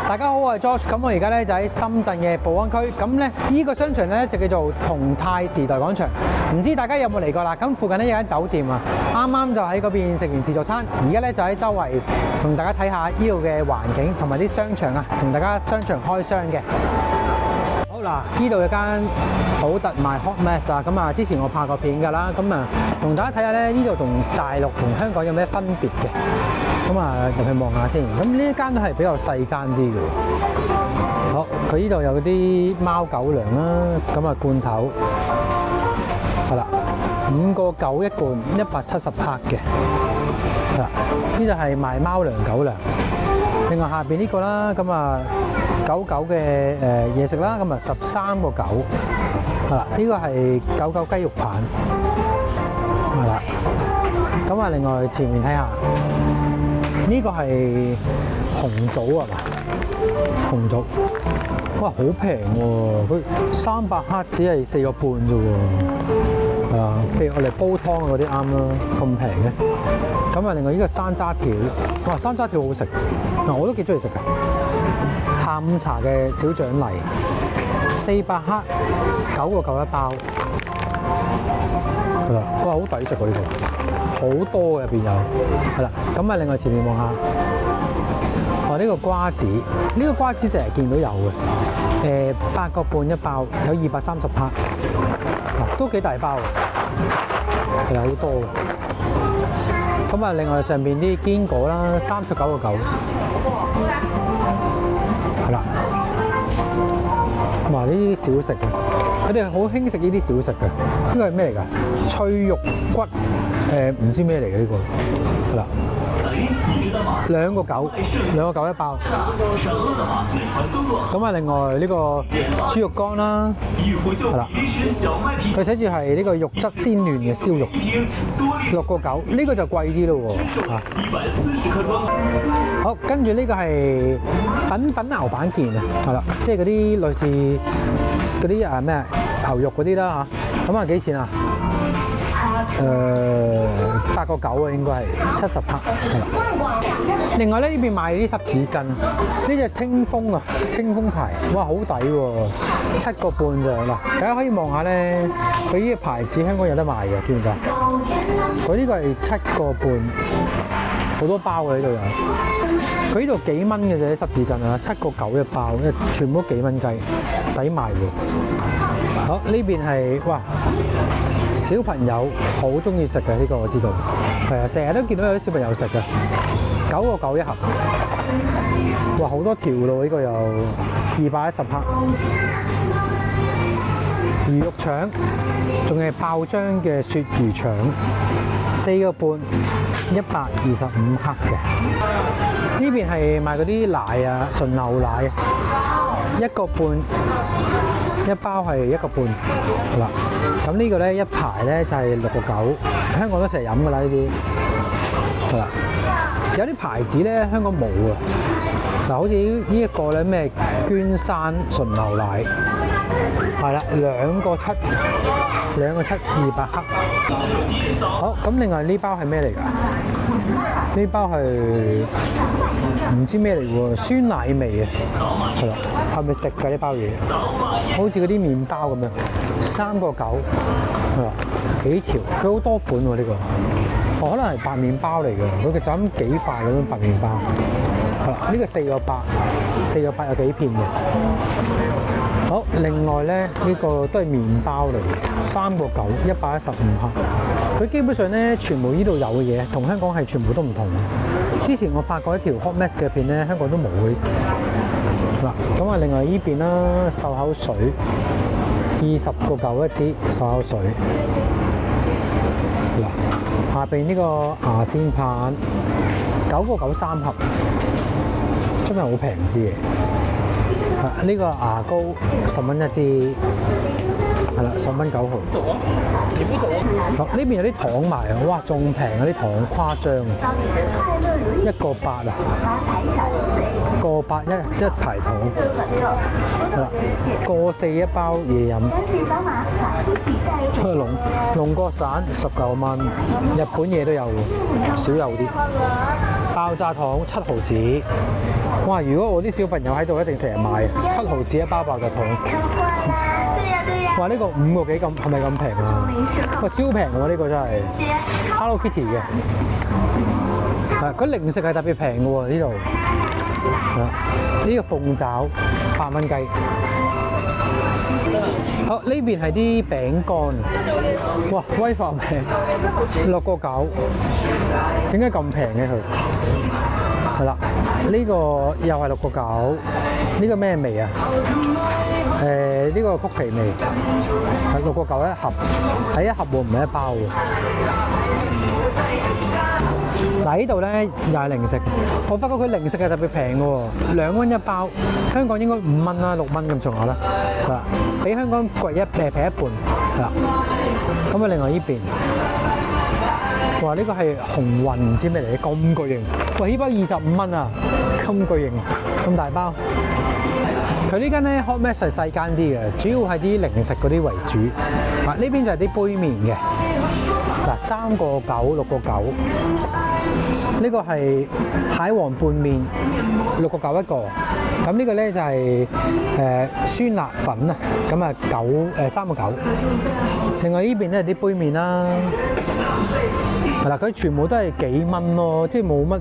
大家好，我係 George。咁我而家咧就喺深圳嘅寶安區。咁咧呢個商場咧就叫做同泰時代廣場。唔知大家有冇嚟過啦？咁附近咧有間酒店啊，啱啱就喺嗰邊食完自助餐。而家咧就喺周圍同大家睇下呢度嘅環境同埋啲商場啊，同大家商場開箱嘅。好嗱，呢度有間好特賣 Hot Mess 啊。咁啊，之前我拍過片㗎啦。咁啊，同大家睇下咧，呢度同大陸同香港有咩分別嘅？咁啊，入去望下先。咁呢一間都係比較細間啲嘅。好，佢呢度有啲貓狗糧啦，咁啊罐頭係啦，5個9一罐，170克嘅。係啦，呢就係賣貓糧狗糧。另外下邊呢個啦，咁啊狗嘅嘢食啦，咁啊13個9。係啦，呢個係狗雞肉棒。係啦，咁啊另外前面睇下。呢個係紅棗啊嘛，紅棗，哇好平喎！佢300克只係4個半啫喎，係啊，譬如我哋煲湯嗰啲啱啦，咁平嘅。咁啊，另外呢個山楂條，哇山楂條好食，嗱我都幾中意食嘅。下午茶嘅小獎勵，400克9個9一包，係啦，哇好抵食喎呢個。好多嘅入邊有，係啦，咁啊另外前面望下，呢個瓜子，呢個瓜子成日見到有嘅，8個半一包，有230克，都幾大包嘅，係好多嘅。咁啊另外上邊啲堅果啦，39個9，係啦，哇呢啲小食嘅，佢哋好興食呢啲小食嘅，呢個係咩嚟㗎？脆肉骨。唔知咩嚟嘅呢個，係啦，2個9一包。咁啊，另外呢個豬肉乾啦，係啦，佢寫住係呢個肉質鮮嫩嘅燒肉，6個9，呢個就貴啲咯喎，嚇。好，跟住呢個係品牛板腱啊，係啦，即係嗰啲類似嗰啲咩牛肉嗰啲啦嚇。咁啊幾錢啊？8個9啊，應該係70克，係啦。另外咧呢邊賣啲濕紙巾，呢隻清風啊，清風牌，哇好抵喎，7個半咋嗱。大家可以望下咧，佢呢個牌子香港有得賣嘅，見唔見㗎？佢呢個係7個半，好多包嘅呢度有。佢呢度幾蚊嘅啫，啲濕紙巾啊，7個9一包，全部都幾蚊雞，抵賣喎。好，呢邊係哇。小朋友好中意食嘅呢個我知道，係啊，成日都見到有啲小朋友食嘅，9個9一盒，哇好多條咯，呢個有210克，魚肉腸，仲係爆漿嘅鱈魚腸，4個半，125克嘅。呢邊係賣嗰啲奶啊，純牛奶，1個半。一包係1個半，係啦。咁呢個咧一排咧就係6個9，香港都成日飲㗎啦呢啲，係啦。有啲牌子咧香港冇啊，嗱好似呢一個咧咩娟山純牛奶，係啦，2個7，200克。好，咁另外呢包係咩嚟㗎？呢包係唔知咩嚟喎，酸奶味啊，係啦，係咪食㗎呢包嘢？好似嗰啲麵包咁樣，3個9，係啦，幾條，佢好多款喎呢個，可能係白麵包嚟嘅，佢就咁幾塊咁樣白麵包，係啦，呢個4個8，4個8有幾片嘅。好，另外咧呢個都係麵包嚟嘅，3個9，115克。佢基本上咧全部呢度有嘅嘢，同香港係全部都唔同。之前我拍過一條 Hot Mess 嘅片咧，香港都冇嘅。嗱，咁啊，另外呢邊啦，漱口水20個9一支漱口水。嗱，下邊呢個牙線棒9個93盒，真係好平啲嘢。呢個牙膏10蚊一支，係啦，10蚊9毫。做啊？你唔做啊？好，呢邊有啲糖賣啊，哇，仲平啊啲糖，誇張啊！1個8啊，1個8一排糖，係啦，1個4一包嘢飲。龍角散19蚊，日本嘢都有喎，少有啲。爆炸糖7毫子。哇！如果我啲小朋友喺度，一定成日買7毫子一包爆炸糖。哇！呢個5個幾咁，係咪咁平啊？哇！超平喎！呢個真係 Hello Kitty 嘅。係，佢零食係特別平嘅喎呢度。呢個鳳爪8蚊雞。好，呢邊係啲餅乾。哇！威化餅6個9，點解咁平嘅佢？係啦，呢個又係6個9。呢個咩味啊？呢個曲奇味，係6個9一盒，係一盒喎，唔係一包喎。嗱，呢度咧又係零食，我發覺佢零食係特別平嘅喎，2蚊一包，香港應該5蚊啦、6蚊咁上下啦，係啦，比香港貴平一半，係啦。咁啊，另外呢邊，哇！呢個係紅運唔知咩嚟嘅，咁巨型，喂！呢包25蚊啊，咁巨型，咁大包。佢呢間咧 Hot Mess 係細間啲嘅，主要係啲零食嗰啲為主。嗱，呢邊就係啲杯麵嘅。嗱，3個9、6個9。呢個係蟹黃拌麵，6個9一個。咁呢個咧就係酸辣粉啊，咁啊3個9。另外呢邊咧係啲杯麵啦。係啦，佢全部都係幾蚊咯，即係冇乜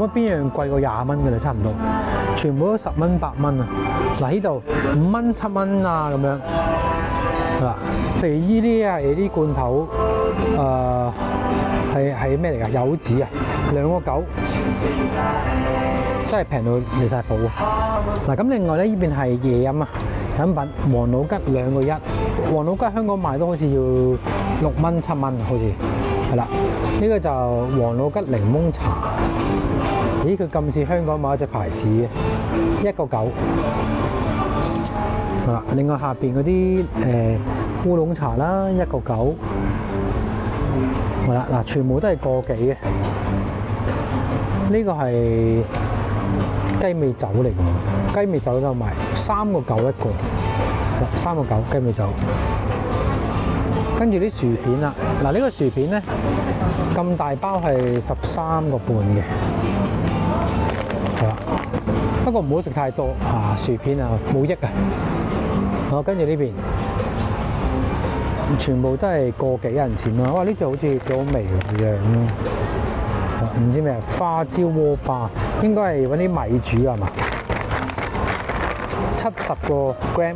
邊樣貴過20蚊嘅啦，差唔多，全部都10蚊8蚊啊！嗱，呢度5蚊7蚊啊咁樣，係啦。譬如呢啲係啲罐頭，係咩嚟㗎？柚子啊，2個9，真係平到離晒譜。嗱，咁另外咧，呢邊係嘢飲啊，飲品王老吉2個1，王老吉香港賣都好似要6蚊7蚊，好似。係啦，呢個就王老吉檸檬茶。咦，佢咁似香港某一隻牌子嘅，1個9。係啦，另外下邊嗰啲烏龍茶啦，1個9。係啦，嗱，全部都係個幾嘅。呢個係雞尾酒嚟㗎，雞尾酒都有賣，3個9一個，3個9雞尾酒。跟住啲薯片啦，嗱，呢個薯片咧咁大包係13個半嘅，係啦。不過唔好食太多啊，薯片啊冇益啊。好，跟住呢邊全部都係個幾銀錢咯。哇！呢隻好似幾好味嘅樣，唔知咩花椒鍋巴，應該係揾啲米煮係嘛？70個 gram，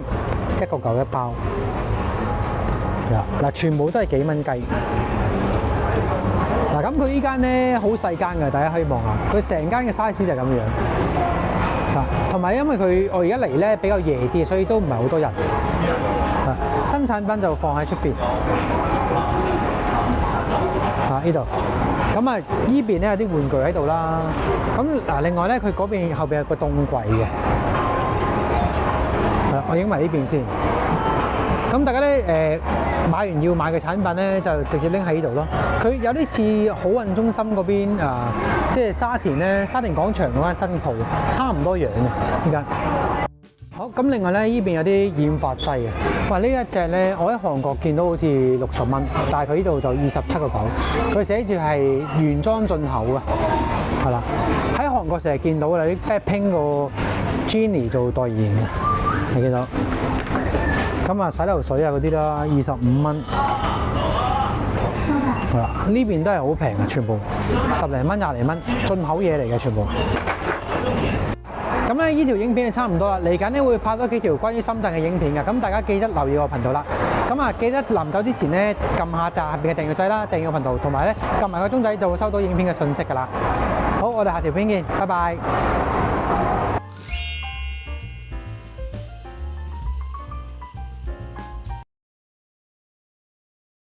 1個9一包。嗱，全部都係幾蚊雞。嗱，咁佢依間咧好細間嘅，大家可以望下，佢成間嘅 size 就係咁樣。嗱，同埋因為我而家嚟咧比較夜啲，所以都唔係好多人。新產品就放喺出邊。呢度。咁啊，依邊咧有啲玩具喺度啦。咁嗱，另外咧佢嗰邊後邊有個凍櫃嘅。我影埋呢邊先。咁大家咧買完要買嘅產品咧，就直接拎喺呢度咯。佢有啲似好運中心嗰邊即係沙田廣場嗰間新鋪，差唔多樣嘅呢間。好，咁另外咧，呢邊有啲染髮劑啊。哇！呢一隻咧，我喺韓國見到好似60蚊，但係佢呢度就27個9。佢寫住係原裝進口嘅，係啦。喺韓國成日見到啦，啲 Blackpink 個 Jennie 做代言嘅，你見到。咁啊，洗頭水啊嗰啲啦，25蚊。係啦，呢邊都係好平嘅，全部10零蚊、20零蚊，進口嘢嚟嘅全部。咁咧，呢條影片就差唔多啦。嚟緊咧會拍多幾條關於深圳嘅影片嘅，咁大家記得留意我頻道啦。咁啊，記得臨走之前咧撳下下邊嘅訂閱掣啦，訂閱我頻道，同埋咧撳埋個鐘仔就會收到影片嘅信息㗎啦。好，我哋下條片見，拜拜。